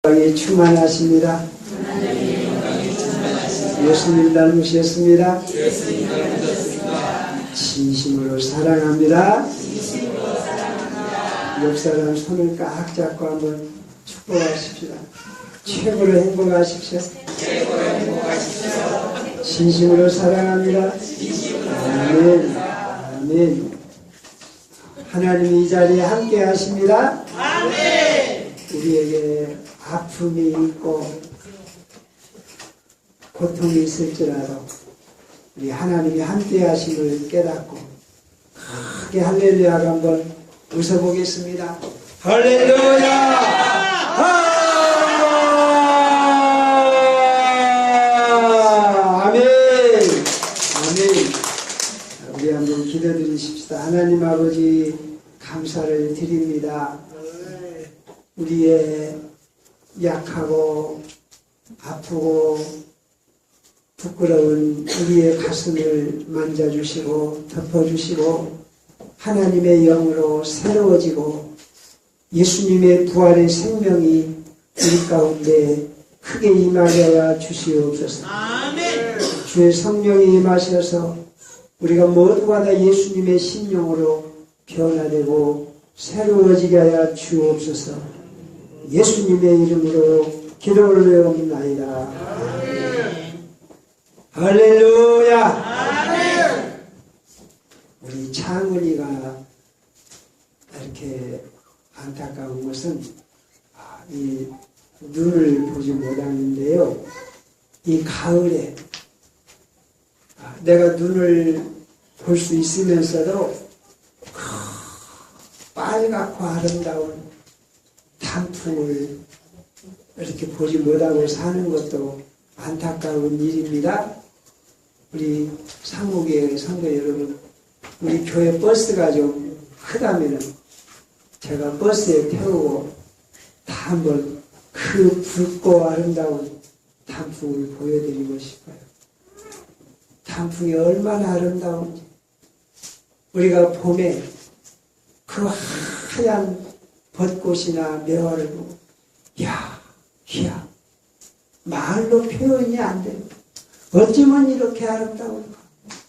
영광이 충만하십니다. 예수님 닮으셨습니다. 진심으로 사랑합니다. 옆 사람 손을 꽉 잡고 한번 축복하십시다. 최고로 행복하십시오. 진심으로 사랑합니다. 아멘. 아멘. 하나님 이 자리에 함께 하십니다. 아멘. 우리에게 아픔이 있고 고통이 있을지라도 우리 하나님이 함께 하심을 깨닫고 크게 할렐루야를 한번 웃어보겠습니다. 할렐루야! 아멘! 아멘! 우리 한번 기도드리십시다. 하나님 아버지 감사를 드립니다. 우리의 약하고 아프고 부끄러운 우리의 가슴을 만져주시고 덮어주시고 하나님의 영으로 새로워지고 예수님의 부활의 생명이 우리 가운데 크게 임하여 주시옵소서. 아멘. 주의 성령이 임하셔서 우리가 모두가 다 예수님의 심령으로 변화되고 새로워지게 하여 주옵소서. 예수님의 이름으로 기도를 올려옵나이다. 아멘. 할렐루야. 아멘. 우리 창은이가 이렇게 안타까운 것은 이 눈을 보지 못하는데요. 이 가을에 내가 눈을 볼 수 있으면서도 빨갛고 아름다운 단풍을 이렇게 보지 못하고 사는 것도 안타까운 일입니다. 우리 상무교회 성도 여러분, 우리 교회 버스가 좀 크다면은 제가 버스에 태우고 다 한번 그 붉고 아름다운 단풍을 보여드리고 싶어요. 단풍이 얼마나 아름다운지. 우리가 봄에 그 하얀 벚꽃이나 매화를 보고 야, 말로 표현이 안 돼요. 어쩌면 이렇게 아름다울까?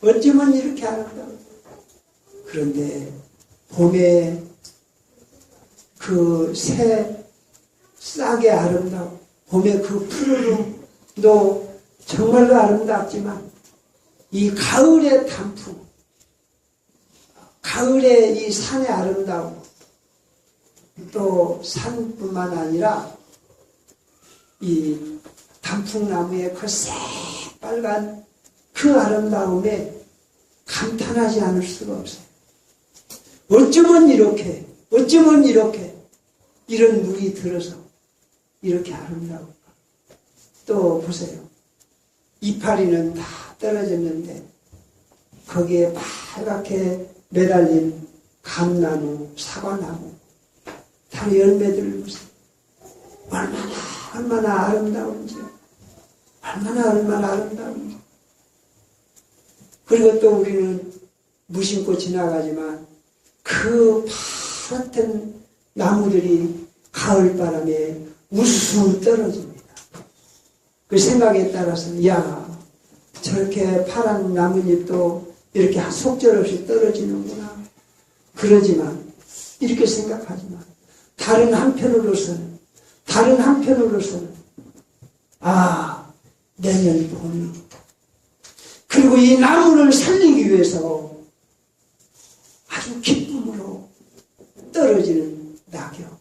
어쩌면 이렇게 아름다울까? 그런데 봄에 그 새 싹의 아름다움, 봄에 그 푸르름도 정말로 아름답지만 이 가을의 단풍, 가을의 이 산의 아름다움, 또 산뿐만 아니라 이 단풍나무의 그 새빨간 그 아름다움에 감탄하지 않을 수가 없어요. 어쩌면 이렇게 이런 물이 들어서 이렇게 아름다울까. 또 보세요. 이파리는 다 떨어졌는데 거기에 빨갛게 매달린 감나무, 사과나무, 다 열매들을 보세요. 얼마나 아름다운지요. 얼마나 아름다운지. 그리고 또 우리는 무심코 지나가지만 그 파랗던 나무들이 가을바람에 우수수 떨어집니다. 그 생각에 따라서 야, 저렇게 파란 나뭇잎도 이렇게 속절없이 떨어지는구나. 그러지만 이렇게 생각하지만 다른 한편으로서는 내년 봄이 그리고 이 나무를 살리기 위해서 아주 기쁨으로 떨어지는 낙엽,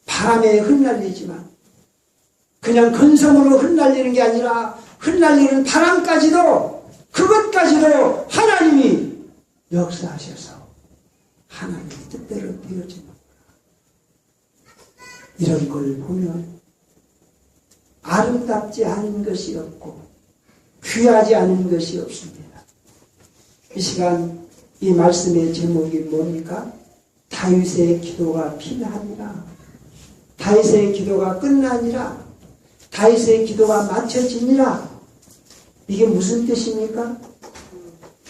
바람에 흩날리지만 그냥 근성으로 흩날리는 게 아니라 흩날리는 바람까지도 그것까지도 하나님이 역사하셔서 하나님의 뜻대로 되어지는 이런 걸 보면 아름답지 않은 것이 없고 귀하지 않은 것이 없습니다. 이 시간 이 말씀의 제목이 뭡니까? 다윗의 기도가 필요하니라. 다윗의 기도가 끝나니라. 다윗의 기도가 마쳐지니라. 이게 무슨 뜻입니까?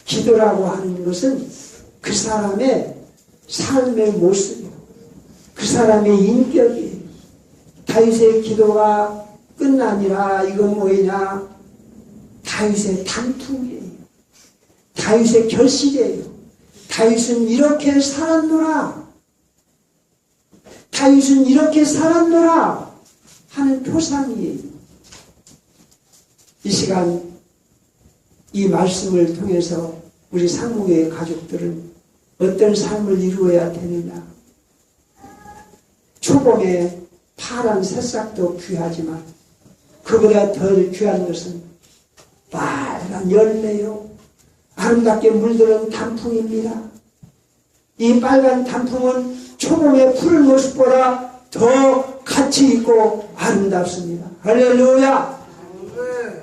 기도라고 하는 것은 그 사람의 삶의 모습이고 그 사람의 인격이 다윗의 기도가 끝나니라. 이건 뭐냐? 다윗의 단풍이에요. 다윗의 결실이에요. 다윗은 이렇게 살았노라. 다윗은 이렇게 살았노라 하는 표상이에요. 이 시간 이 말씀을 통해서 우리 상무교회 가족들은 어떤 삶을 이루어야 되느냐? 초봄에 파란 새싹도 귀하지만 그보다 덜 귀한 것은 빨간 열매요. 아름답게 물드는 단풍입니다. 이 빨간 단풍은 초봄의 푸른 모습보다 더 가치 있고 아름답습니다. 할렐루야!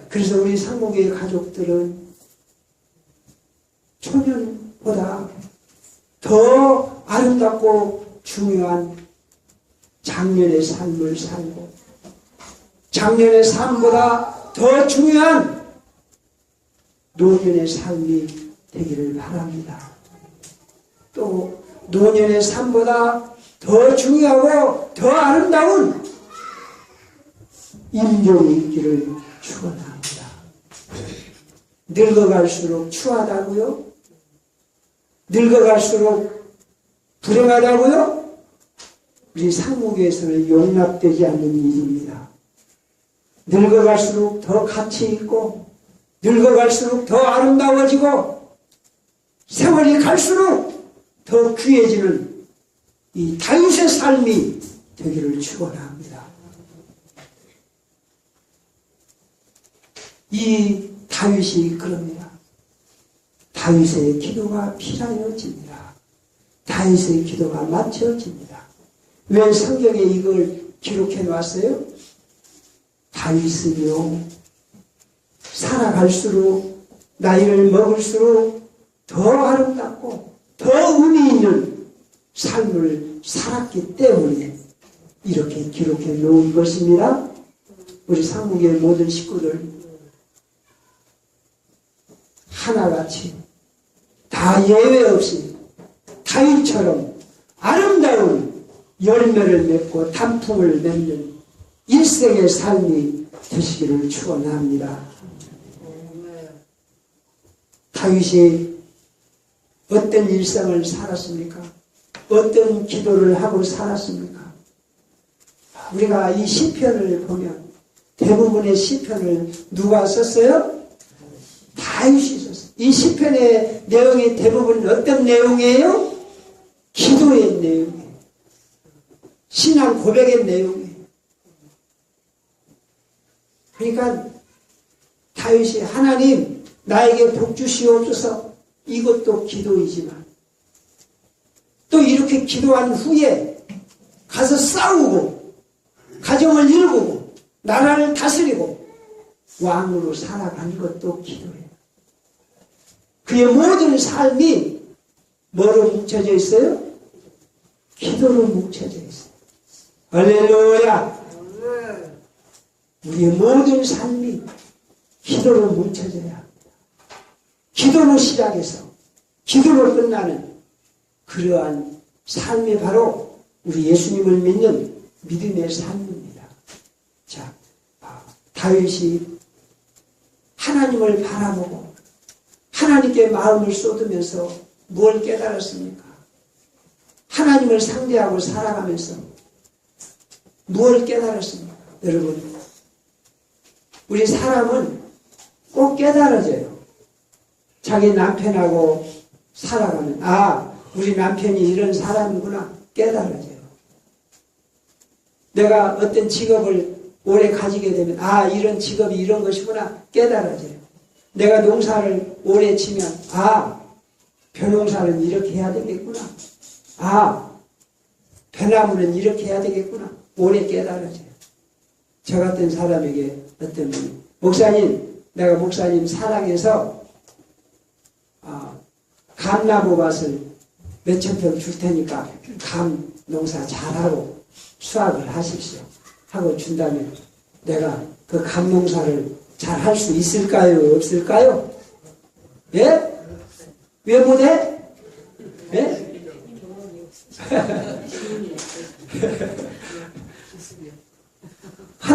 그래서 우리 상무교회 가족들은 초년보다 더 아름답고 중요한 작년의 삶을 살고 작년의 삶보다 더 중요한 노년의 삶이 되기를 바랍니다. 또 노년의 삶보다 더 중요하고 더 아름다운 임종이 있기를 축원합니다. 늙어갈수록 추하다고요? 늙어갈수록 불행하다고요? 우리 상무교에서는 용납되지 않는 일입니다. 늙어갈수록 더 가치 있고 늙어갈수록 더 아름다워지고 세월이 갈수록 더 귀해지는 이 다윗의 삶이 되기를 축원합니다. 이 다윗이 그럽니다. 다윗의 기도가 필하여집니다. 다윗의 기도가 맞춰집니다. 왜 성경에 이걸 기록해 놨어요? 다윗은요, 살아갈수록 나이를 먹을수록 더 아름답고 더 의미 있는 삶을 살았기 때문에 이렇게 기록해 놓은 것입니다. 우리 상무교회 모든 식구들 하나같이 다 예외 없이 다윗처럼 아름다운 열매를 맺고 단풍을 맺는 일생의 삶이 되시기를 축원합니다. 다윗이 어떤 일생을 살았습니까? 어떤 기도를 하고 살았습니까? 우리가 이 시편을 보면 대부분의 시편을 누가 썼어요? 다윗이 썼어요. 이 시편의 내용이 대부분 어떤 내용이에요? 기도의 내용이에요. 신앙 고백의 내용이에요. 그러니까 다윗이 하나님 나에게 복 주시옵소서, 이것도 기도이지만 또 이렇게 기도한 후에 가서 싸우고 가정을 일구고 나라를 다스리고 왕으로 살아간 것도 기도예요. 그의 모든 삶이 뭐로 뭉쳐져 있어요? 기도로 뭉쳐져 있어요. 할렐루야! 우리의 모든 삶이 기도로 뭉쳐져야 합니다. 기도로 시작해서 기도로 끝나는 그러한 삶이 바로 우리 예수님을 믿는 믿음의 삶입니다. 자, 다윗이 하나님을 바라보고 하나님께 마음을 쏟으면서 뭘 깨달았습니까? 하나님을 상대하고 살아가면서 뭘 깨달았습니까? 여러분, 우리 사람은 꼭 깨달아져요. 자기 남편하고 살아가면 우리 남편이 이런 사람이구나 깨달아져요. 내가 어떤 직업을 오래 가지게 되면 이런 직업이 이런 것이구나 깨달아져요. 내가 농사를 오래 지면 벼농사는 이렇게 해야 되겠구나. 벼나무는 이렇게 해야 되겠구나. 오래 깨달아져요. 저 같은 사람에게 어떤 분이 목사님, 내가 목사님 사랑해서 감나무밭을 몇천 평 줄 테니까 감 농사 잘하고 수확을 하십시오 하고 준다면 내가 그 감 농사를 잘 할 수 있을까요? 없을까요? 예? 왜 못해? 예?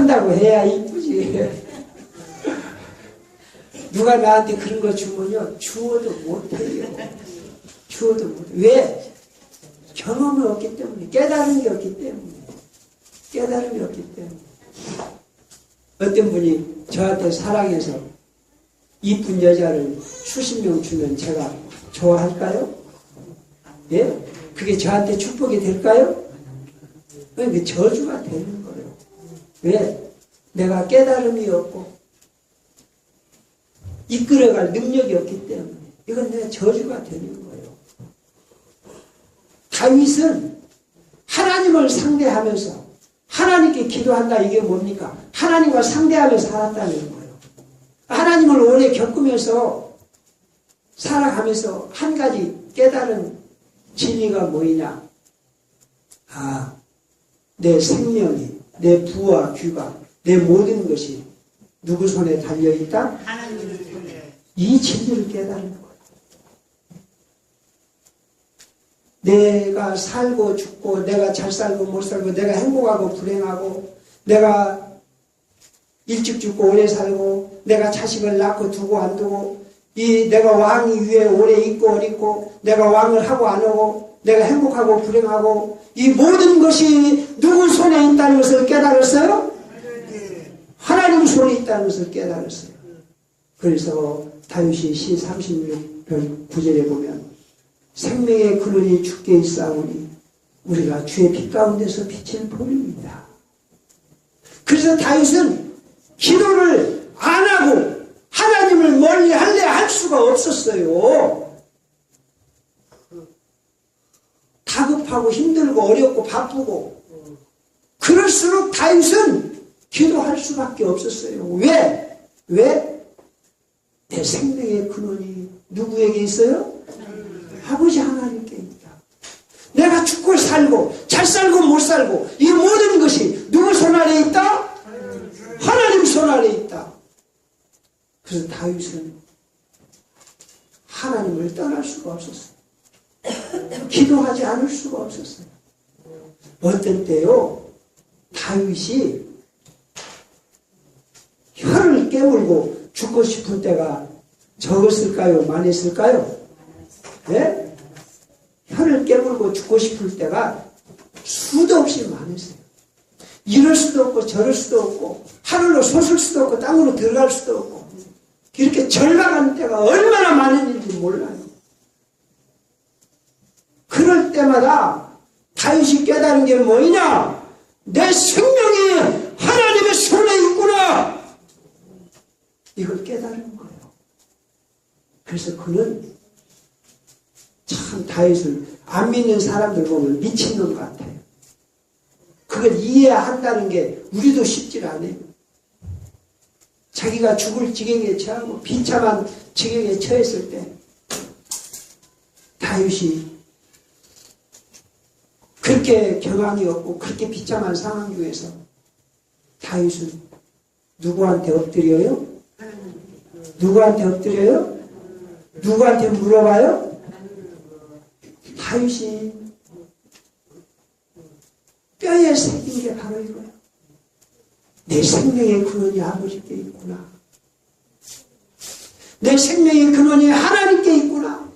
못한다고 해야 이쁘지. 누가 나한테 그런 거 주면요, 주어도 못해요. 주어도 못해. 왜? 경험이 없기 때문에, 깨달은 게 없기 때문에. 깨달은 게 없기 때문에. 어떤 분이 저한테 사랑해서 이쁜 여자를 수십 명 주면 제가 좋아할까요? 예? 그게 저한테 축복이 될까요? 그게 저주가 되는 거예요. 왜? 내가 깨달음이 없고 이끌어갈 능력이 없기 때문에 이건 내가 저주가 되는 거예요. 다윗은 하나님을 상대하면서 하나님께 기도한다, 이게 뭡니까? 하나님과 상대하면서 살았다는 거예요. 하나님을 오래 겪으면서 살아가면서 한 가지 깨달은 진리가 뭐냐? 아, 내 생명이, 내 부와 귀가, 내 모든 것이 누구 손에 달려있다? 하나님 손에. 이 진리를 깨달은 거예요. 내가 살고 죽고, 내가 잘 살고 못 살고, 내가 행복하고 불행하고, 내가 일찍 죽고 오래 살고, 내가 자식을 낳고 두고 안 두고, 내가 왕 위에 오래 있고 안 있고, 내가 왕을 하고 안 하고, 내가 행복하고 불행하고, 이 모든 것이 누구 손에 있다는 것을 깨달았어요? 하나님 손에 있다는 것을 깨달았어요. 그래서 다윗이 시 36편 9절에 보면 생명의 근원이 주께 있사오니 우리가 주의 빛 가운데서 빛을 보립니다. 그래서 다윗은 기도를 안 하고 하나님을 멀리 할래 할 수가 없었어요. 다급하고 힘들고 어렵고 바쁘고 그럴수록 다윗은 기도할 수밖에 없었어요. 왜? 왜? 내 생명의 근원이 누구에게 있어요? 아버지 하나님께 있다. 내가 죽고 살고 잘 살고 못 살고 이 모든 것이 누구 손 아래 있다? 하나님 손 아래 있다. 그래서 다윗은 하나님을 떠날 수가 없었어요. 기도하지 않을 수가 없었어요. 어떤 때요, 다윗이 혀를 깨물고 죽고 싶은 때가 적었을까요? 많았을까요? 네? 혀를 깨물고 죽고 싶을 때가 수도 없이 많았어요. 이럴 수도 없고 저럴 수도 없고 하늘로 솟을 수도 없고 땅으로 들어갈 수도 없고 이렇게 절망하는 때가 얼마나 많은지 몰라요. 그럴 때마다 다윗이 깨달은 게 뭐냐? 내 생명이 하나님의 손에 있구나. 이걸 깨달은 거예요. 그래서 그는 참 다윗을 안 믿는 사람들 보면 미친놈 같아요. 그걸 이해한다는 게 우리도 쉽지 않아요. 자기가 죽을 지경에 처하고 비참한 지경에 처했을 때 다윗이 그렇게 경황이 없고 그렇게 비참한 상황 중에서 다윗은 누구한테 엎드려요? 누구한테 엎드려요? 누구한테 물어봐요? 다윗이 뼈에 새긴 게 바로 이거예요. 내 생명의 근원이 아버지께 있구나. 내 생명의 근원이 하나님께 있구나.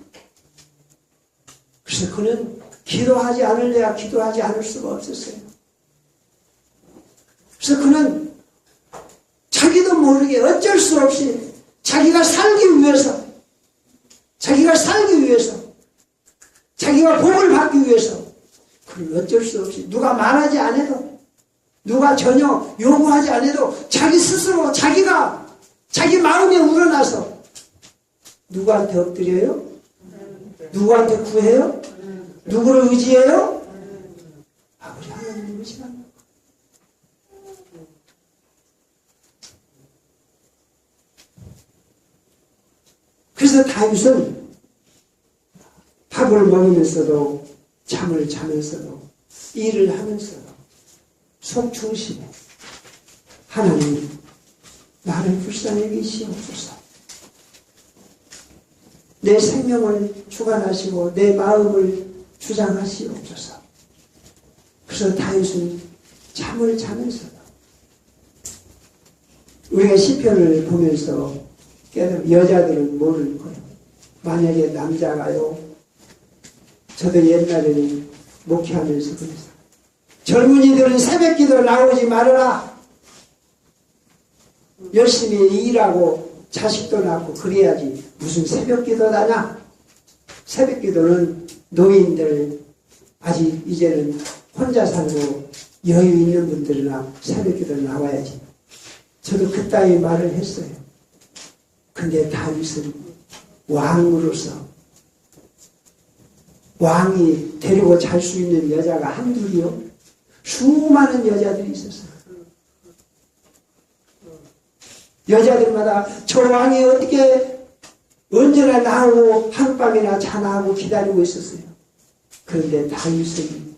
그래서 그는 기도하지 않을래야 기도하지 않을 수가 없었어요. 그래서 그는 자기도 모르게 어쩔 수 없이 자기가 살기 위해서 자기가 복을 받기 위해서 그는 어쩔 수 없이 누가 말하지 않아도 누가 전혀 요구하지 않아도 자기 스스로 자기 마음에 우러나서 누구한테 엎드려요? 누구한테 구해요? 누구를 의지해요? 아버지 하나님을 의지합니다. 그래서 다윗은 밥을 먹으면서도 잠을 자면서도 일을 하면서도 속 중심에 하나님 나를 불쌍히 여기시옵소서. 내 생명을 주관하시고 내 마음을 주장하시옵소서. 그래서 다윗은 잠을 자면서도 우리가 시편을 보면서 깨달으면 여자들은 모를 거예요. 만약에 남자가요, 저도 옛날에는 목회하면서 그랬어요. 젊은이들은 새벽기도 나오지 말아라. 열심히 일하고 자식도 낳고 그래야지 무슨 새벽기도 나냐. 새벽기도는 노인들, 아직 이제는 혼자 살고 여유 있는 분들이나 새벽기도 나와야지. 저도 그따위 말을 했어요. 근데 다윗은 왕으로서 왕이 데리고 잘 수 있는 여자가 한둘이요. 수많은 여자들이 있었어요. 여자들마다 저 왕이 어떻게 언제나 나오고 하룻밤이나 자나하고 기다리고 있었어요. 그런데 다윗은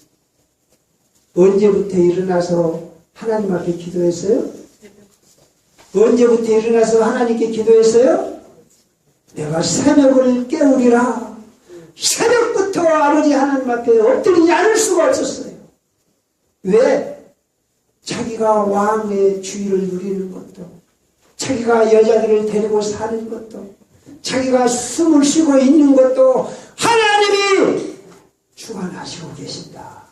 언제부터 일어나서 하나님 앞에 기도했어요? 언제부터 일어나서 하나님께 기도했어요? 내가 새벽을 깨우리라. 새벽부터 아버지 하나님 앞에 엎드리지 않을 수가 없었어요. 왜? 자기가 왕의 주의를 누리는 것도, 자기가 여자들을 데리고 사는 것도, 자기가 숨을 쉬고 있는 것도 하나님이 주관하시고 계신다.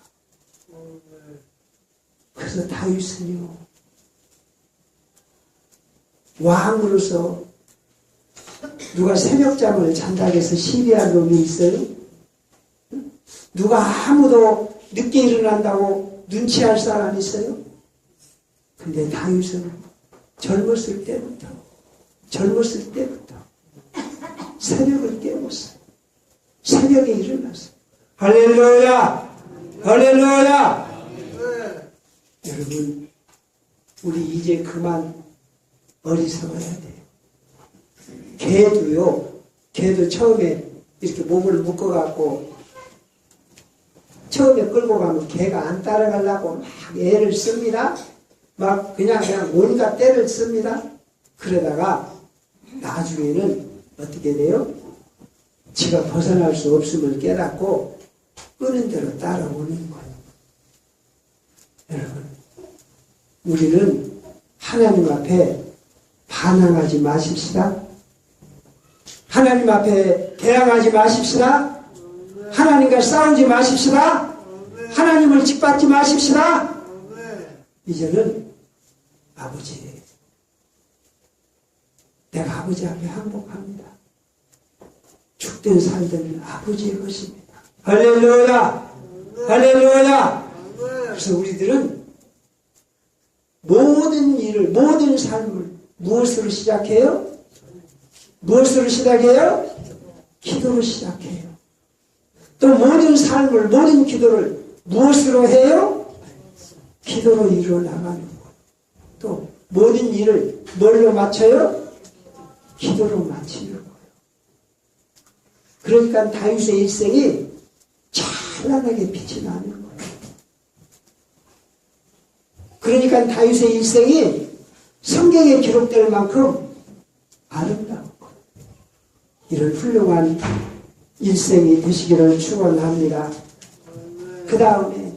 그래서 다윗은요, 왕으로서 누가 새벽잠을 잔다고 해서 시비할 놈이 있어요? 누가 아무도 늦게 일어난다고 눈치할 사람이 있어요? 근데 다윗은 젊었을 때부터 새벽을 깨웠어요. 새벽에 일어났어요. 할렐루야! 할렐루야! 여러분, 우리 이제 그만 어리석어야 돼요. 개도 처음에 이렇게 몸을 묶어갖고 처음에 끌고 가면 개가 안 따라가려고 막 애를 씁니다. 막 그냥 온갖 때를 씁니다. 그러다가 나중에는 어떻게 돼요? 지가 벗어날 수 없음을 깨닫고 끄는 대로 따라오는 거예요. 여러분, 우리는 하나님 앞에 반항하지 마십시다. 하나님 앞에 대항하지 마십시다. 하나님과 싸우지 마십시다. 하나님을 짓밟지 마십시다. 이제는 아버지, 내가 아버지 앞에 항복합니다. 죽든 살든 아버지의 것입니다. 할렐루야! 할렐루야! 그래서 우리들은 모든 일을, 모든 삶을 무엇으로 시작해요? 무엇으로 시작해요? 기도로 시작해요. 또 모든 삶을, 모든 기도를 무엇으로 해요? 기도로 이루어나가는 거예요. 또 모든 일을 뭘로 마쳐요? 기도로 마치는 거예요. 그러니까 다윗의 일생이 찬란하게 빛이 나는 거예요. 그러니까 다윗의 일생이 성경에 기록될 만큼 아름다운 거예요. 이런 훌륭한 일생이 되시기를 축원합니다. 그 다음에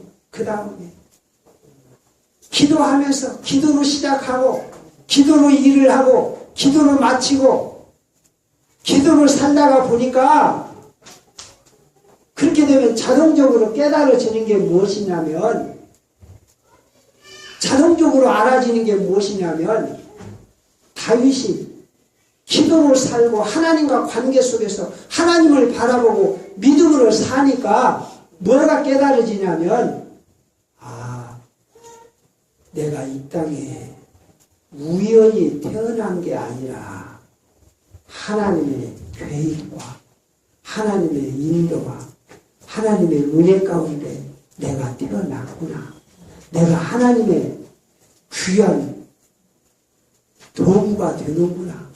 기도하면서 기도로 시작하고 기도로 일을 하고 기도로 마치고 기도로 살다가 보니까 그렇게 되면 자동적으로 깨달아지는 게 무엇이냐면, 자동적으로 알아지는 게 무엇이냐면, 다윗이 기도로 살고 하나님과 관계 속에서 하나님을 바라보고 믿음으로 사니까 뭐가 깨달아지냐면, 내가 이 땅에 우연히 태어난 게 아니라 하나님의 계획과 하나님의 인도와 하나님의 은혜 가운데 내가 태어났구나. 내가 하나님의 귀한 도구가 되는구나.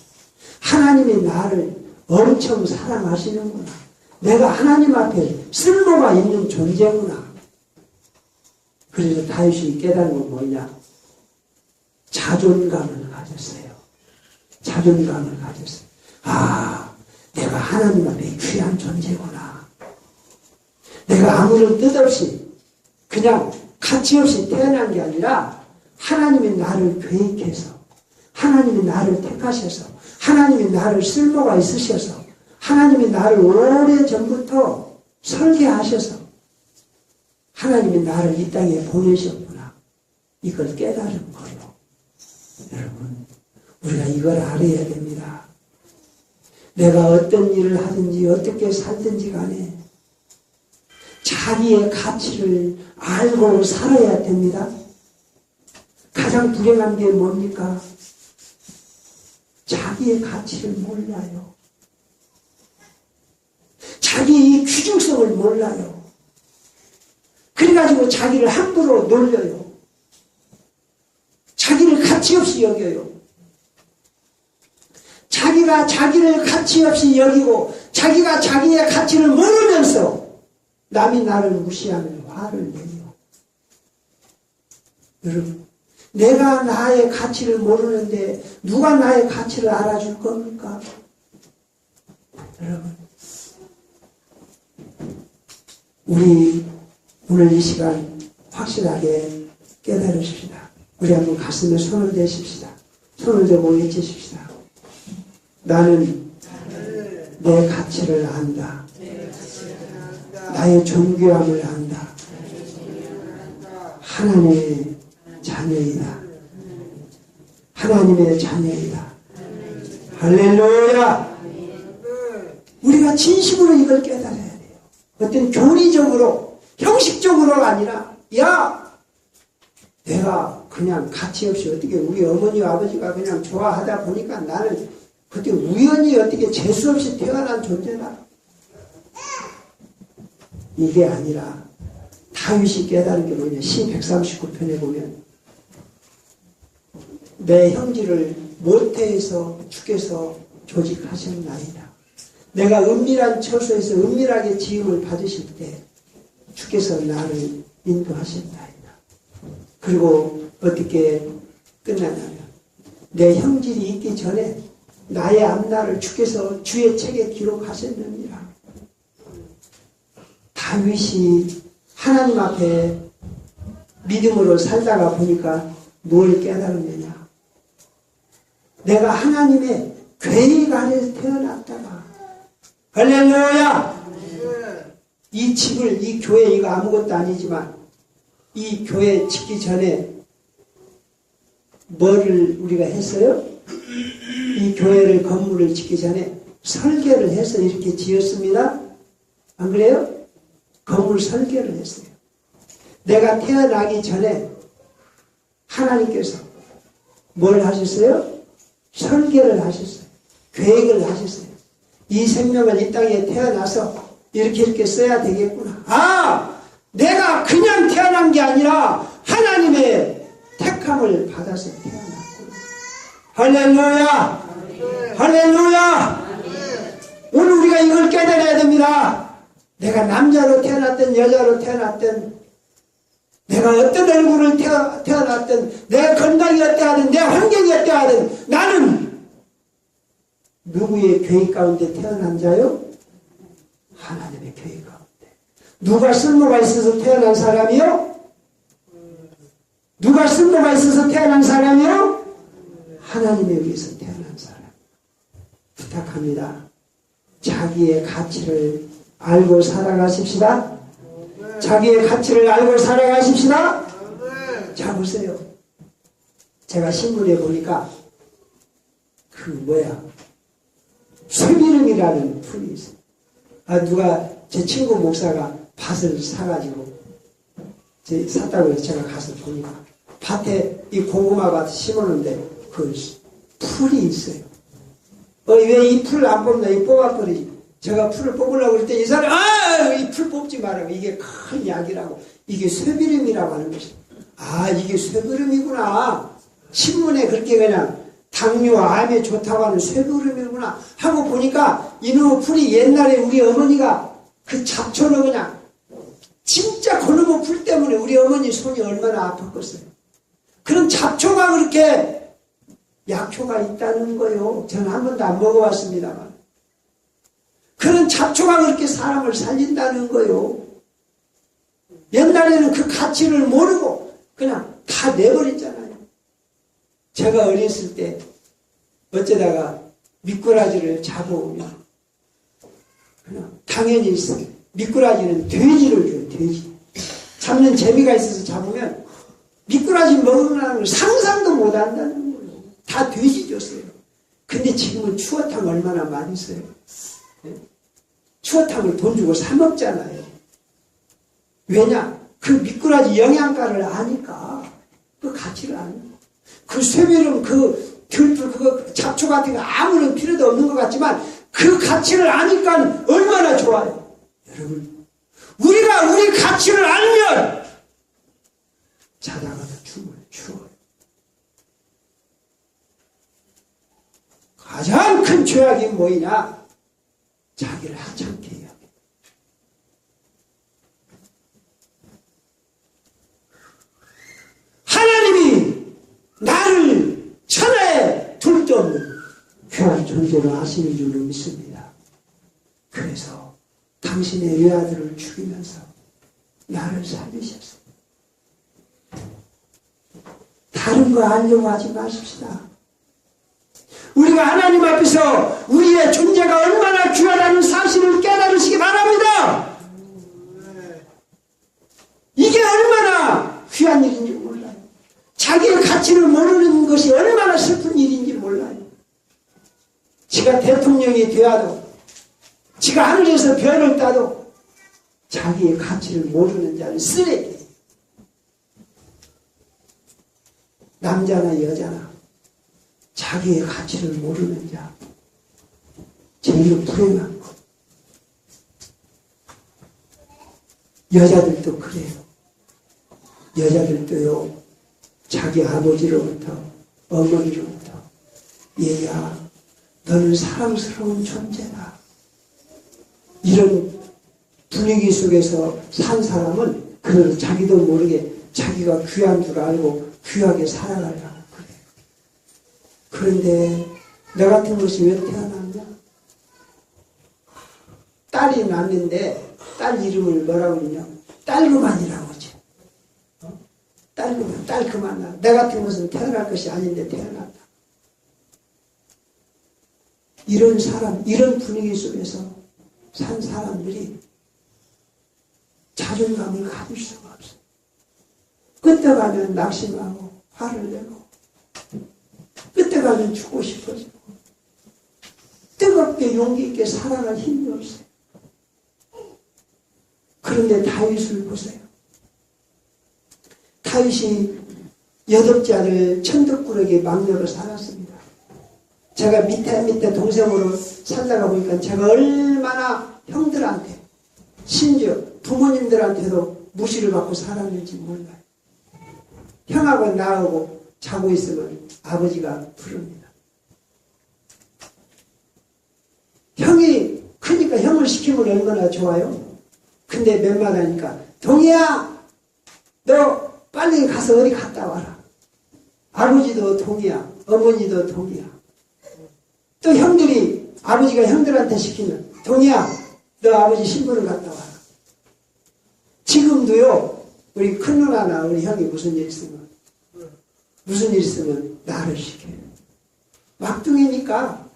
하나님이 나를 엄청 사랑하시는구나. 내가 하나님 앞에 쓸모가 있는 존재구나. 그래서 다윗이 깨달은 건 뭐냐? 자존감을 가졌어요. 자존감을 가졌어요. 내가 하나님 앞에 귀한 존재구나. 내가 아무런 뜻 없이 그냥 가치 없이 태어난 게 아니라 하나님이 나를 계획해서 하나님이 나를 택하셔서 하나님이 나를 쓸모가 있으셔서 하나님이 나를 오래전부터 설계하셔서 하나님이 나를 이 땅에 보내셨구나. 이걸 깨달은 거예요. 여러분, 우리가 이걸 알아야 됩니다. 내가 어떤 일을 하든지 어떻게 살든지 간에 자기의 가치를 알고 살아야 됩니다. 가장 불행한 게 뭡니까? 자기의 가치를 몰라요. 자기의 귀중성을 몰라요. 그래가지고 자기를 함부로 놀려요. 자기를 가치없이 여겨요. 자기가 자기를 가치없이 여기고 자기가 자기의 가치를 모르면서 남이 나를 무시하면 화를 내요. 여러분, 내가 나의 가치를 모르는데 누가 나의 가치를 알아줄 겁니까? 여러분, 우리 오늘 이 시간 확실하게 깨달으십시다. 우리 한번 가슴에 손을 대십시다. 손을 대고 외치십시다. 나는 내 가치를 안다. 나의 존귀함을 안다. 하나님의 자녀이다. 하나님의 자녀이다. 할렐루야! 우리가 진심으로 이걸 깨달아야 돼요. 어떤 교리적으로, 형식적으로가 아니라, 야! 내가 그냥 가치 없이 어떻게 우리 어머니, 아버지가 그냥 좋아하다 보니까 나는 그때 우연히 어떻게 재수 없이 태어난 존재다. 이게 아니라 다윗이 깨달은 게 뭐냐. 시 139편에 보면 내 형제를 모태에서 주께서 조직하셨나이다. 내가 은밀한 처소에서 은밀하게 지음을 받으실 때 주께서 나를 인도하셨나이다. 그리고 어떻게 끝나냐면 내 형질이 있기 전에 나의 앞날을 주께서 주의 책에 기록하셨느니라. 다윗이 하나님 앞에 믿음으로 살다가 보니까 뭘 깨달았느냐. 내가 하나님의 괴익 안에서 태어났다가 할렐루야! 이 집을, 이 교회 이거 아무것도 아니지만 이 교회 짓기 전에 뭐를 우리가 했어요? 이 교회를 건물을 짓기 전에 설계를 해서 이렇게 지었습니다. 안 그래요? 건물 설계를 했어요. 내가 태어나기 전에 하나님께서 뭘 하셨어요? 설계를 하셨어요. 계획을 하셨어요. 이 생명을 이 땅에 태어나서 이렇게 써야 되겠구나. 아! 내가 그냥 태어난 게 아니라 하나님의 택함을 받아서 태어났구나. 할렐루야! 할렐루야! 오늘 우리가 이걸 깨달아야 됩니다. 내가 남자로 태어났든 여자로 태어났든 내가 어떤 얼굴을 태어났든 내 건강이 어떠하든 내 환경이 어떠하든 나는 누구의 계획 가운데 태어난 자요? 하나님의 계획 가운데. 누가 쓸모가 있어서 태어난 사람이요? 누가 쓸모가 있어서 태어난 사람이요? 하나님에 의해서 태어난 사람. 부탁합니다. 자기의 가치를 알고 살아가십시다. 자기의 가치를 알고 살아가십시다. 자, 보세요. 제가 신문에 보니까 쇠비름이라는 풀이 있어요. 누가 제 친구 목사가 밭을 사가지고 샀다고 해서 제가 가서 보니까 밭에 이 고구마 밭 심었는데 그 풀이 있어요. 왜 이 풀 안 뽑나? 이 뽑아버리지. 제가 풀을 뽑으려고 그럴 때 이 사람이 이 풀 뽑지 말라고. 이게 큰 약이라고. 이게 쇠비름이라고 하는 것이. 이게 쇠비름이구나. 신문에 그렇게 그냥 당뇨, 암에 좋다고 하는 쇠비름이구나 하고 보니까 이놈의 풀이 옛날에 우리 어머니가 그 잡초로 그냥 진짜 그놈의 풀 때문에 우리 어머니 손이 얼마나 아팠겠어요. 그런 잡초가 그렇게 약초가 있다는 거요. 저는 한 번도 안 먹어봤습니다만. 그런 잡초가 그렇게 사람을 살린다는 거요. 옛날에는 그 가치를 모르고 그냥 다 내버렸잖아요. 제가 어렸을 때 어쩌다가 미꾸라지를 잡아오면 그냥 당연히 미꾸라지는 돼지를 줘요. 돼지. 잡는 재미가 있어서 잡으면 미꾸라지 먹으라는 걸 상상도 못 한다는 거예요. 다 돼지 줬어요. 근데 지금은 추어탕 얼마나 맛있어요. 추어탕을 돈 주고 사 먹잖아요. 왜냐? 그 미꾸라지 영양가를 아니까. 그 가치를 아니까. 그 쇠비름, 그 들풀, 그거 잡초 같은 거 아무런 필요도 없는 것 같지만 그 가치를 아니까 얼마나 좋아요. 여러분, 우리가 우리 가치를 알면 자다가도 춤을 추어요. 가장 큰 죄악이 뭐이냐? 자기를 하찮게 해야 돼. 하나님이 나를 천하에 둘 데 없는 귀한 존재로 하시는 줄로 믿습니다. 그래서 당신의 외아들을 죽이면서 나를 살리셨어요. 다른 거 알려고 하지 마십시다. 우리가 하나님 앞에서 우리의 존재가 얼마나 귀하다는 사실을 깨달으시기 바랍니다. 이게 얼마나 귀한 일인지 몰라요. 자기의 가치를 모르는 것이 얼마나 슬픈 일인지 몰라요. 지가 대통령이 되어도, 지가 하늘에서 별을 따도 자기의 가치를 모르는 자는 쓰레기. 남자나 여자나 자기의 가치를 모르는 자, 제일 불행한 것. 여자들도 그래요. 여자들도요, 자기 아버지로부터, 어머니로부터, 얘야, 너는 사랑스러운 존재다. 이런 분위기 속에서 산 사람은 그 자기도 모르게 자기가 귀한 줄 알고 귀하게 살아가려고 그래요. 그런데 너 같은 것이 왜 태어났냐? 딸이 낳는데 딸 이름을 뭐라고 그러냐? 딸그만이라고 하지. 딸그만, 딸 그만 나. 내 같은 것은 태어날 것이 아닌데 태어났다. 이런 사람, 이런 분위기 속에서 산 사람들이 자존감을 가질 수가 없어요. 끝에 가면 낙심하고 화를 내고 끝에 가면 죽고 싶어지고 뜨겁게 용기 있게 살아갈 힘이 없어요. 그런데 다윗을 보세요. 다윗이 8째 아들 천덕꾸러기 막내로 살았습니다. 제가 밑에 동생으로 살다가 보니까 제가 얼마나 형들한테 심지어 부모님들한테도 무시를 받고 살았는지 몰라요. 형하고 나하고 자고 있으면 아버지가 부릅니다. 형이 크니까 형을 시키면 얼마나 좋아요. 근데 몇 마디 하니까 동희야 너 빨리 가서 어디 갔다 와라. 아버지도 동희야, 어머니도 동희야. 또 형들이 아버지가 형들한테 시키면 동희야 너 아버지 신부를 갔다 와라. 지금도요 우리 큰 누나나 우리 형이 무슨 일 있으면 나를 시켜요. 막둥이니까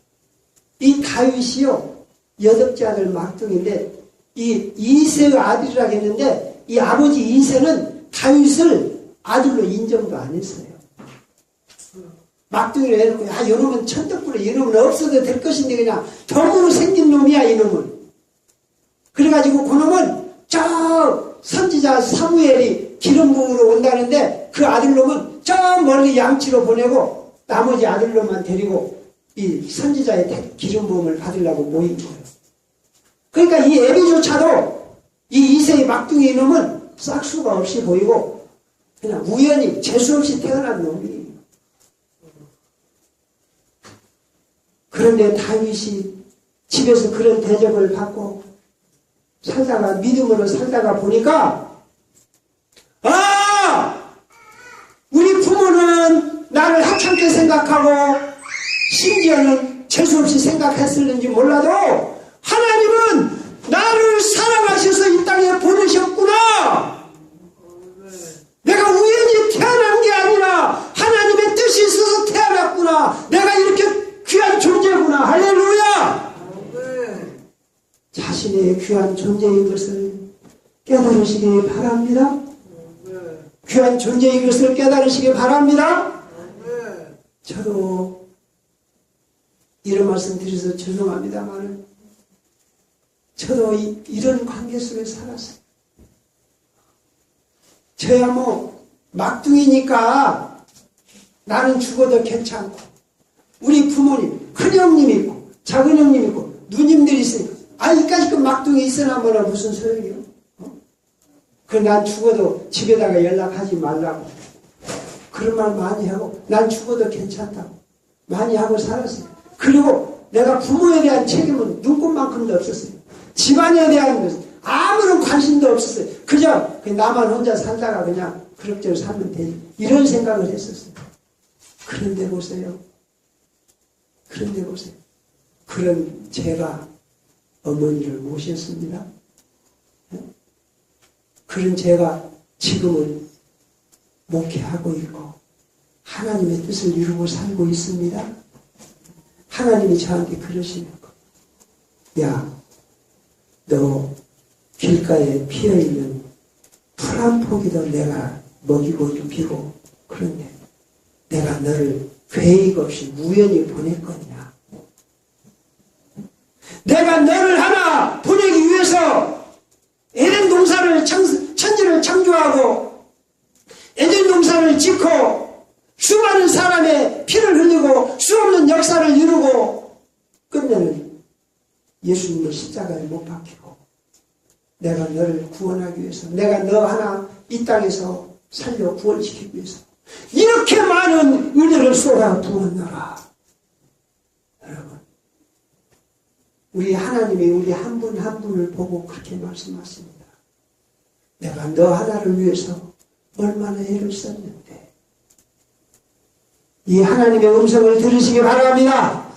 이 다윗이요 8째 아들 막둥이인데 이 이새의 아들이라고 했는데 이 아버지 이새는 다윗을 아들로 인정도 안 했어요. 막둥이로 해놓고 야 이놈은 천덕꾸러기 이놈은 없어도 될 것인데 그냥 덤으로 생긴 놈이야 이놈은. 그래가지고 그놈은 저 선지자 사무엘이 기름 부으러 온다는데 그 아들놈은 저 멀리 양치로 보내고 나머지 아들놈만 데리고 이 선지자의 기름 부음을 받으려고 모인 거예요. 그러니까 이 애비조차도 이 이세의 막둥이 놈은 싹수가 없이 보이고 그냥 우연히 재수없이 태어난 놈이에요. 그런데 다윗이 집에서 그런 대접을 받고 살다가 믿음으로 살다가 보니까 우리 부모는 나를 하찮게 생각하고 심지어는 재수없이 생각했을는지 몰라도 하나님은 나를 사랑하셔서 이 땅에 보내셨구나. 내가 우연히 태어난 게 아니라 하나님의 뜻이 있어서 태어났구나. 귀한 존재인 것을 깨달으시기 바랍니다. 귀한 존재인 것을 깨달으시기 바랍니다. 저도 이런 말씀 드려서 죄송합니다만 저도 이런 관계 속에 살았어요. 저야 뭐 막둥이니까 나는 죽어도 괜찮고 우리 부모님 큰형님 있고 작은형님 있고 누님들이 있으니까 이까짓 그 막둥이 있으나 뭐라 무슨 소용이요. 난 죽어도 집에다가 연락하지 말라고 그런 말 많이 하고 난 죽어도 괜찮다고 많이 하고 살았어요. 그리고 내가 부모에 대한 책임은 눈꽃만큼도 없었어요. 집안에 대한 것은 아무런 관심도 없었어요. 그저 나만 혼자 살다가 그냥 그럭저럭 살면 되지 이런 생각을 했었어요. 그런데 보세요. 그런 제가 어머니를 모셨습니다. 그런 제가 지금은 목회하고 있고 하나님의 뜻을 이루고 살고 있습니다. 하나님이 저한테 그러시는 거. 야, 너 길가에 피어있는 풀 한 포기도 내가 먹이고 입히고 그런데 내가 너를 계획 없이 우연히 보냈거냐. 내가 너를 하나 보내기 위해서 에덴 동산을 천지를 창조하고 에덴 동산을 짓고 수많은 사람의 피를 흘리고 수없는 역사를 이루고 끝내는 예수님을 십자가에 못 박히고 내가 너를 구원하기 위해서 내가 너 하나 이 땅에서 살려 구원시키기 위해서 이렇게 많은 은혜를 쏟아부었노라. 여러분 우리 하나님이 우리 한 분 한 분을 보고 그렇게 말씀하십니다. 내가 너 하나를 위해서 얼마나 애를 썼는데 이 하나님의 음성을 들으시기 바랍니다.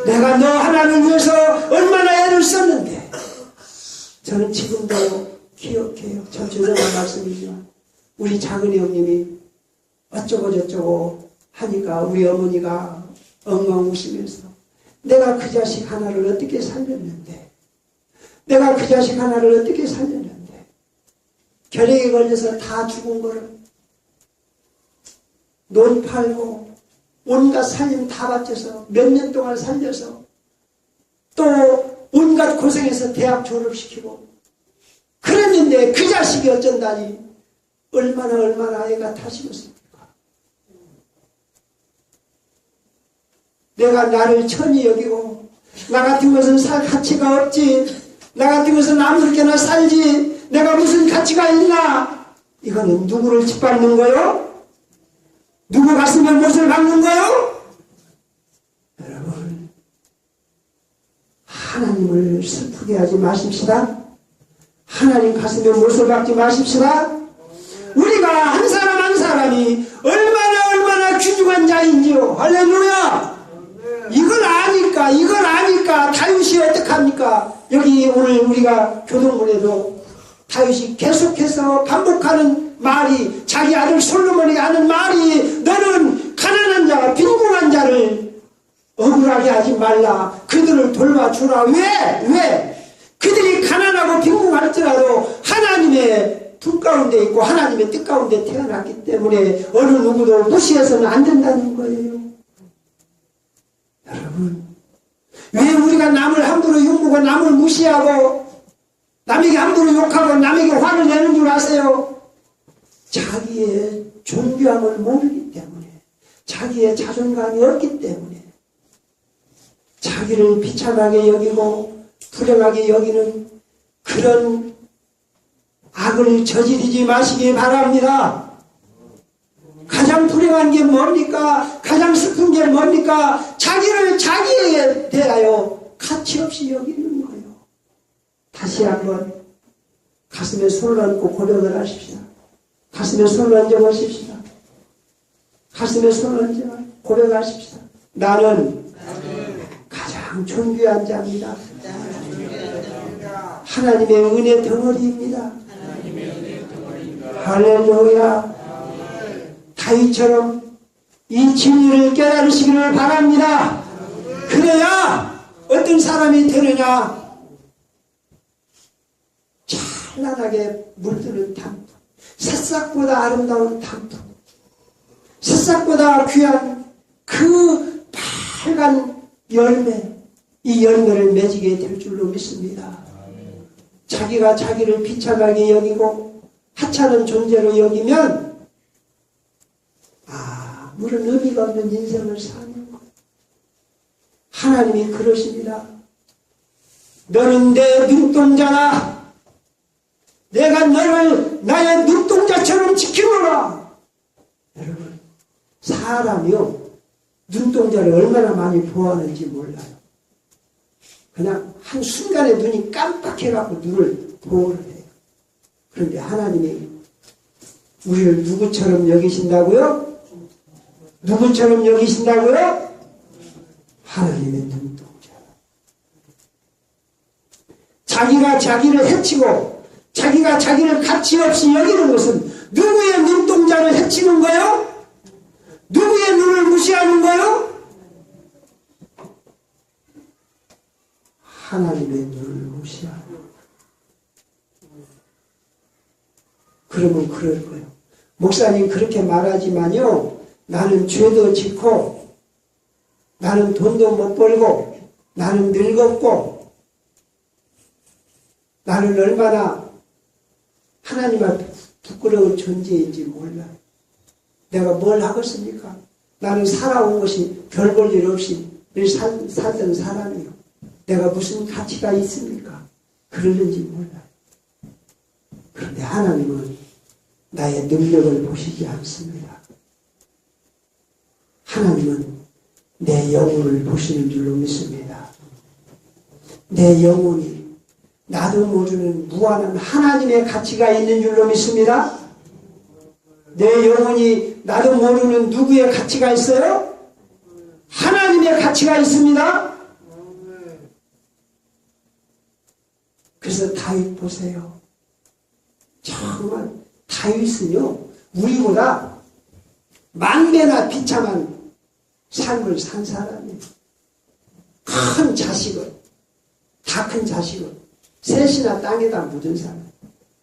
내가 너 하나를 위해서 얼마나 애를 썼는데 저는 지금도 기억해요. 참 죄송한 말씀이지만 우리 작은 형님이 어쩌고 저쩌고 하니까 우리 어머니가 엉엉 우시면서 내가 그 자식 하나를 어떻게 살렸는데 내가 그 자식 하나를 어떻게 살렸는데 결핵에 걸려서 다 죽은 거를 논 팔고 온갖 살림 다 바쳐서 몇 년 동안 살려서 또 온갖 고생해서 대학 졸업시키고 그랬는데 그 자식이 어쩐다니 얼마나 애가 타시겠습니까? 내가 나를 천히 여기고 나 같은 것은 살 가치가 없지 나 같은 것은 아무렇게나 살지 내가 무슨 가치가 있나 이거는 누구를 짓밟는 거요? 누구 가슴에 못을 박는 거요? 여러분 하나님을 슬프게 하지 마십시다. 하나님 가슴에 못을 박지 마십시다. 우리가 한 사람 한 사람이 얼마나 귀중한 자인지요. 할렐루야. 이걸 아니까 다윗이 어떡합니까? 여기 오늘 우리가 교동문에도 다윗이 계속해서 반복하는 말이 자기 아들 솔로몬이 하는 말이 너는 가난한 자 빈궁한 자를 억울하게 하지 말라. 그들을 돌봐주라. 왜? 그들이 가난하고 빈궁할지라도 하나님의 품 가운데 있고 하나님의 뜻 가운데 태어났기 때문에 어느 누구도 무시해서는 안 된다는 거예요. 여러분 왜 우리가 남을 함부로 욕먹고 남을 무시하고 남에게 함부로 욕하고 남에게 화를 내는 줄 아세요? 자기의 존귀함을 모르기 때문에 자기의 자존감이 없기 때문에 자기를 비참하게 여기고 불행하게 여기는 그런 악을 저지르지 마시기 바랍니다. 가장 불행한 게 뭡니까? 가장 슬픈 게 뭡니까? 자기를 자기에 대하여 가치 없이 여기는 거예요. 다시 한번 가슴에 손을 얹고 고백을 하십시다. 가슴에 손을 얹어 보십시다. 가슴에 손을 얹어 고백하십시다. 나는 가장 존귀한 자입니다. 하나님의 은혜 덩어리입니다. 할렐루야. 다윗처럼 이 진리를 깨달으시기를 바랍니다. 그래야 어떤 사람이 되느냐? 찬란하게 물드는 단풍, 새싹보다 아름다운 단풍, 새싹보다 귀한 그 빨간 열매, 이 열매를 맺게 될 줄로 믿습니다. 자기가 자기를 비참하게 여기고 하찮은 존재로 여기면 아무런 의미가 없는 인생을 사는 거예요. 하나님이 그러십니다. 너는 내 눈동자라. 내가 너를 나의 눈동자처럼 지키노라. 여러분, 사람이요, 눈동자를 얼마나 많이 보호하는지 몰라요. 그냥 한순간에 눈이 깜빡해갖고 눈을 보호를 해요. 그런데 하나님이 우리를 누구처럼 여기신다고요? 누구처럼 여기신다고요? 하나님의 눈동자. 자기가 자기를 해치고 자기가 자기를 가치없이 여기는 것은 누구의 눈동자를 해치는 거요? 누구의 눈을 무시하는 거요? 하나님의 눈을 무시하는 거예요. 그러면 그럴 거예요. 목사님 그렇게 말하지만요, 나는 죄도 짓고 나는 돈도 못 벌고 나는 늙었고 나는 얼마나 하나님 앞에 부끄러운 존재인지 몰라요. 내가 뭘 하겠습니까? 나는 살아온 것이 별 볼 일 없이 늘 살던 사람이요. 내가 무슨 가치가 있습니까? 그러는지 몰라요. 그런데 하나님은 나의 능력을 보시지 않습니다. 하나님은 내 영혼을 보시는 줄로 믿습니다. 내 영혼이 나도 모르는 무한한 하나님의 가치가 있는 줄로 믿습니다. 내 영혼이 나도 모르는 누구의 가치가 있어요? 하나님의 가치가 있습니다. 그래서 다윗 보세요. 정말 다윗은요, 우리보다 만배나 비참한 삶을 산 사람이에요. 큰 자식을, 다 큰 자식을 셋이나 땅에다 묻은 사람.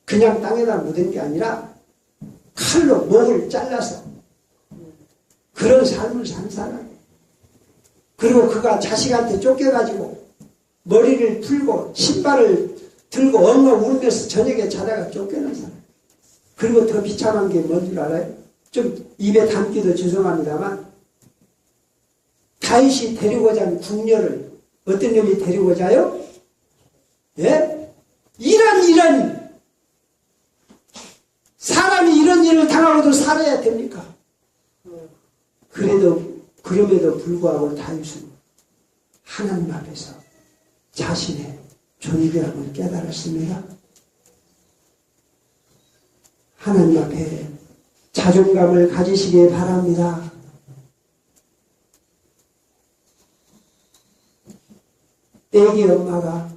그냥 땅에다 묻은 게 아니라 칼로 목을 잘라서 그런 삶을 산 사람이에요. 그리고 그가 자식한테 쫓겨가지고 머리를 풀고 신발을 들고 엉엉 울면서 저녁에 자다가 쫓겨난 사람. 그리고 더 비참한 게 뭔 줄 알아요? 좀 입에 담기도 죄송합니다만 다윗이 데리고자 한 궁녀를 어떤 놈이 데리고자 요? 예? 이런 사람이 이런 일을 당하고도 살아야 됩니까? 그럼에도 불구하고 다윗은 하나님 앞에서 자신의 존귀함을 깨달았습니다. 하나님 앞에 자존감을 가지시기 바랍니다. 애기 엄마가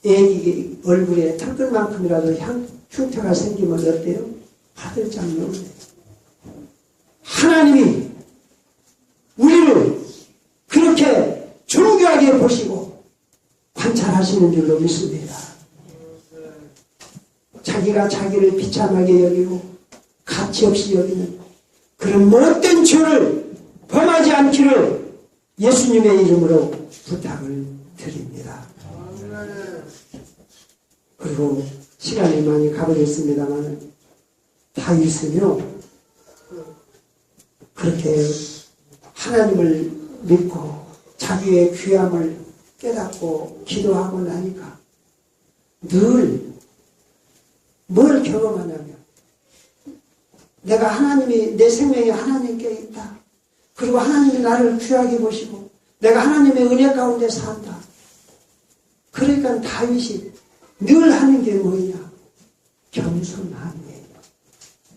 애기 얼굴에 털끝만큼이라도 흉터가 생기면 어때요? 화들짝 놀래요. 하나님이 우리를 그렇게 존귀하게 보시고 관찰하시는 줄로 믿습니다. 자기가 자기를 비참하게 여기고 가치없이 여기는 그런 못된 죄를 범하지 않기를 예수님의 이름으로 부탁을 드립니다. 그리고 시간이 많이 가버렸습니다만 다윗은요, 그렇게 하나님을 믿고 자기의 귀함을 깨닫고 기도하고 나니까 늘 뭘 경험하냐면 내가 하나님이 내 생명이 하나님께 있다. 그리고 하나님이 나를 귀하게 보시고 내가 하나님의 은혜 가운데 산다. 그러니까 다윗이 늘 하는 게 뭐냐? 겸손함이에요.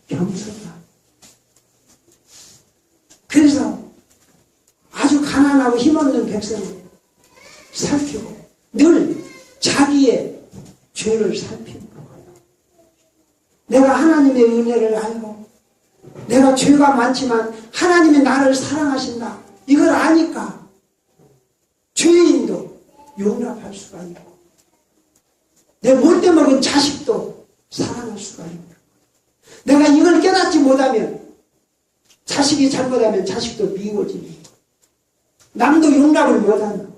겸손함. 그래서 아주 가난하고 힘없는 백성을 살피고 늘 자기의 죄를 살피는 거예요. 내가 하나님의 은혜를 알고 내가 죄가 많지만 하나님이 나를 사랑하신다. 이걸 아니까 죄인도 용납할 수가 있고 내 못돼 먹은 자식도 사랑할 수가 있는 거예요. 내가 이걸 깨닫지 못하면 자식이 잘못하면 자식도 미워지는 거예요. 남도 용납을 못하는 거예요.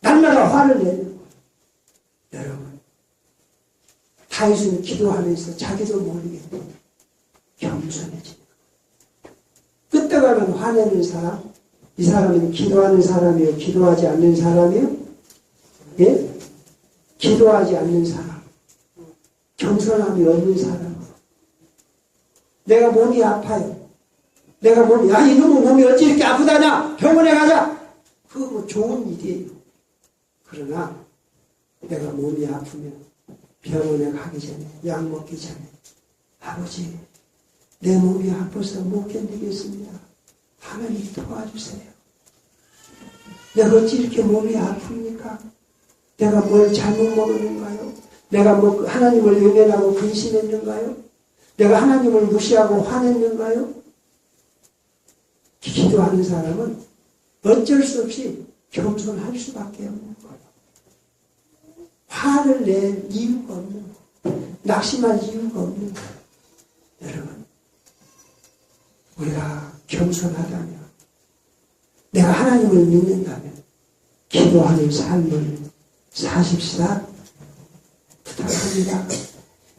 날마다 화를 내는 거예요. 여러분, 다윗은 기도하면서 자기도 모르게 겸손해지는 거예요. 끄떡하면 화내는 사람, 이 사람은 기도하는 사람이요, 기도하지 않는 사람이요? 예? 기도하지 않는 사람, 겸손함이 없는 사람. 내가 몸이 아파요. 내가 몸이, 야, 이놈의 몸이 어찌 이렇게 아프다냐? 병원에 가자! 그거 뭐 좋은 일이에요. 그러나 내가 몸이 아프면 병원에 가기 전에, 약 먹기 전에, 아버지, 내 몸이 아파서 못 견디겠습니다. 하나님 도와주세요. 내가 어찌 이렇게 몸이 아픕니까? 내가 뭘 잘못 먹었는가요? 내가 뭐 하나님을 외면하고 근심했는가요? 내가 하나님을 무시하고 화냈는가요? 기도하는 사람은 어쩔 수 없이 겸손할 수밖에 없는 거예요. 화를 낼 이유가 없는 거예요. 낙심할 이유가 없는 거예요. 여러분, 우리가 겸손하다면, 내가 하나님을 믿는다면 기도하는 삶을 사십시다. 부탁합니다.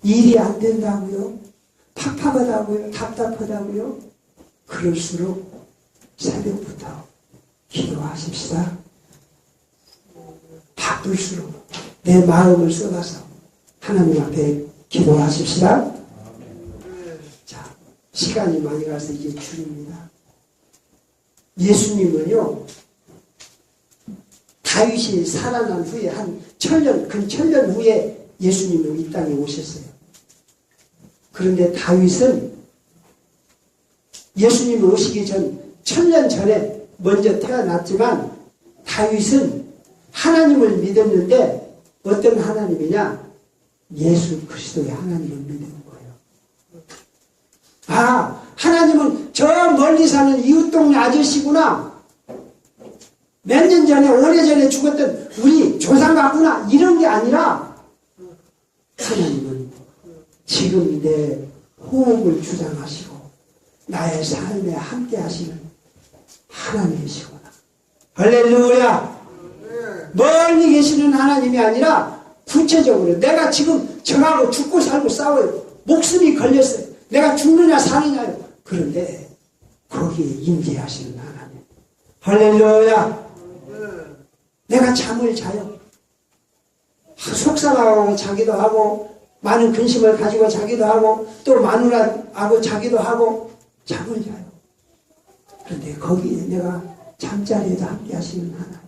일이 안 된다고요? 팍팍하다고요? 답답하다고요? 그럴수록 새벽부터 기도하십시다. 바쁠수록 내 마음을 쏟아서 하나님 앞에 기도하십시다. 자, 시간이 많이 가서 이제 줄입니다. 예수님은요, 다윗이 살아난 후에 한 천년 후에 예수님은 이 땅에 오셨어요. 그런데 다윗은 예수님 오시기 전 천년 전에 먼저 태어났지만 다윗은 하나님을 믿었는데 어떤 하나님이냐? 예수 그리스도의 하나님을 믿는 거예요. 아, 하나님은 저 멀리 사는 이웃 동네 아저씨구나. 몇 년 전에, 오래전에 죽었던 우리 조상 같구나. 이런 게 아니라 하나님은 지금 내 호흡을 주장하시고 나의 삶에 함께 하시는 하나님이시구나. 할렐루야. 멀리 계시는 하나님이 아니라 구체적으로 내가 지금 저하고 죽고 살고 싸워요. 목숨이 걸렸어요. 내가 죽느냐 사느냐요. 그런데 거기에 임재하시는 하나님. 할렐루야. 내가 잠을 자요. 속상하고 자기도 하고 많은 근심을 가지고 자기도 하고 또 마누라하고 자기도 하고 잠을 자요. 그런데 거기에 내가 잠자리에도 함께 하시는 하나님.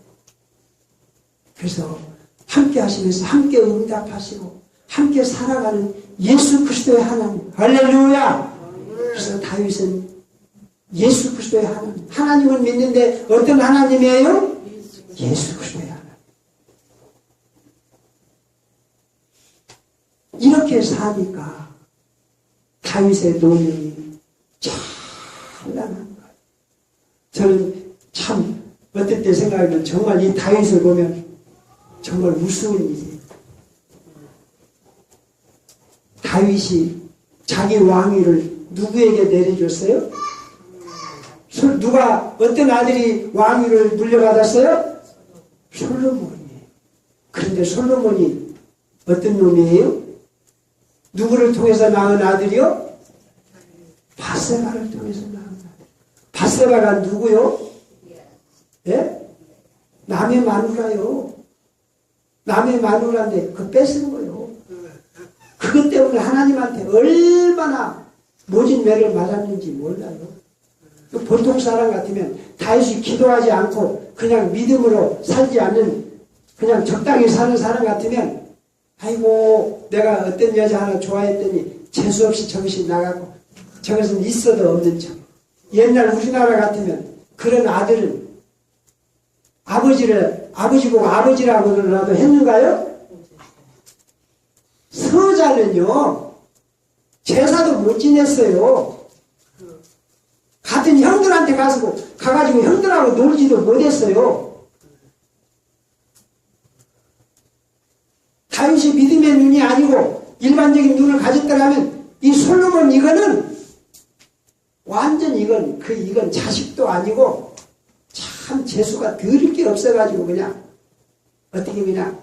그래서 함께 하시면서 함께 응답하시고 함께 살아가는 예수 그리스도의 하나님. 할렐루야. 그래서 다윗은 예수 그리스도의 하나님. 하나님을 믿는데 어떤 하나님이에요? 예수 그리스도의 하나님. 이렇게 사니까 다윗의 노년이 찬란한 거예요. 저는 참 어떨 때 생각하면 정말 이 다윗을 보면 정말 무서운 일이에요. 다윗이 자기 왕위를 누구에게 내려줬어요? 누가 어떤 아들이 왕위를 물려받았어요? 솔로몬이에요. 그런데 솔로몬이 어떤 놈이에요? 누구를 통해서 낳은 아들이요? 밧세바를 통해서 낳은 아들. 밧세바가 누구요? 예? 남의 마누라요. 남의 마누라인데 그거 뺏은 거요. 그것 때문에 하나님한테 얼마나 모진 매를 맞았는지 몰라요. 보통 사람 같으면 다윗이 기도하지 않고 그냥 믿음으로 살지 않는 그냥 적당히 사는 사람 같으면 아이고 내가 어떤 여자 하나 좋아했더니 재수없이 정신 나가고 저것은 있어도 없는 척. 옛날 우리나라 같으면 그런 아들은 아버지고 아버지라고라도 했는가요? 서자는요 제사도 못 지냈어요. 같은 형들한테 가가지고 형들하고 놀지도 못했어요. 객관적인 눈을 가졌더라면 이 솔로몬 이거는 완전 이건 자식도 아니고 참 재수가 더릴 게 없어가지고 그냥 어떻게 그냥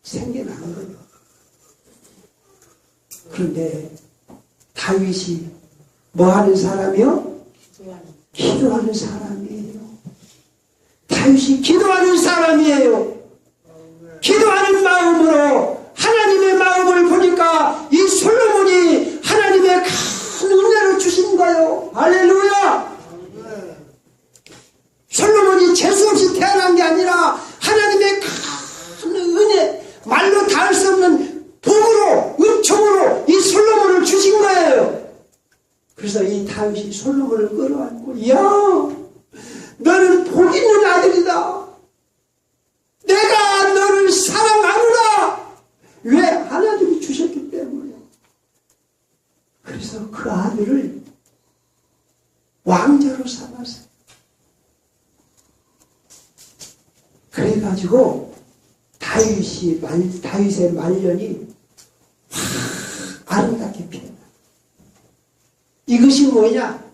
생겨난 거예요. 그런데 다윗이 뭐 하는 사람이요? 기도하는 사람이에요. 다윗이 기도하는 사람이에요. 기도하는 마음으로 하나님의 마음을 보니까 이 솔로몬이 하나님의 큰 은혜를 주신 거예요. 할렐루야! 솔로몬이 재수 없이 태어난 게 아니라 하나님의 큰 은혜, 말로 닿을 수 없는 복으로, 은총으로 이 솔로몬을 주신 거예요. 그래서 이 다윗이 솔로몬을 끌어안고, 야, 너는 복 있는 아들이다. 내가 너를 사랑하노라. 왜? 하나님이 주셨기 때문에. 그래서 그 아들을 왕자로 삼았어요. 그래가지고 다윗의 말년이 아름답게 피어나. 이것이 뭐냐?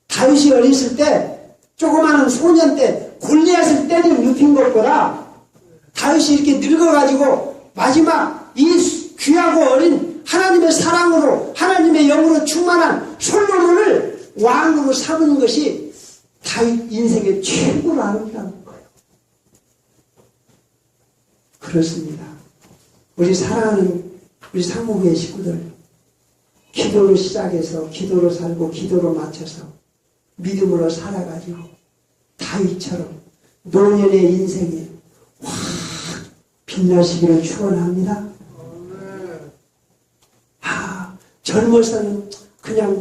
다윗이 어렸을 때 조그마한 소년 때 골리앗을 때려 눕힌 것보다 다윗이 이렇게 늙어가지고 마지막 이 귀하고 어린 하나님의 사랑으로 하나님의 영으로 충만한 솔로몬을 왕으로 삼은 것이 다윗 인생의 최고로 아름다운 거예요. 그렇습니다. 우리 사랑하는 우리 상무교회 식구들, 기도로 시작해서 기도로 살고 기도로 마쳐서 믿음으로 살아가지고 다윗처럼 노년의 인생에 확 빛나시기를 축원합니다. 젊어서는 그냥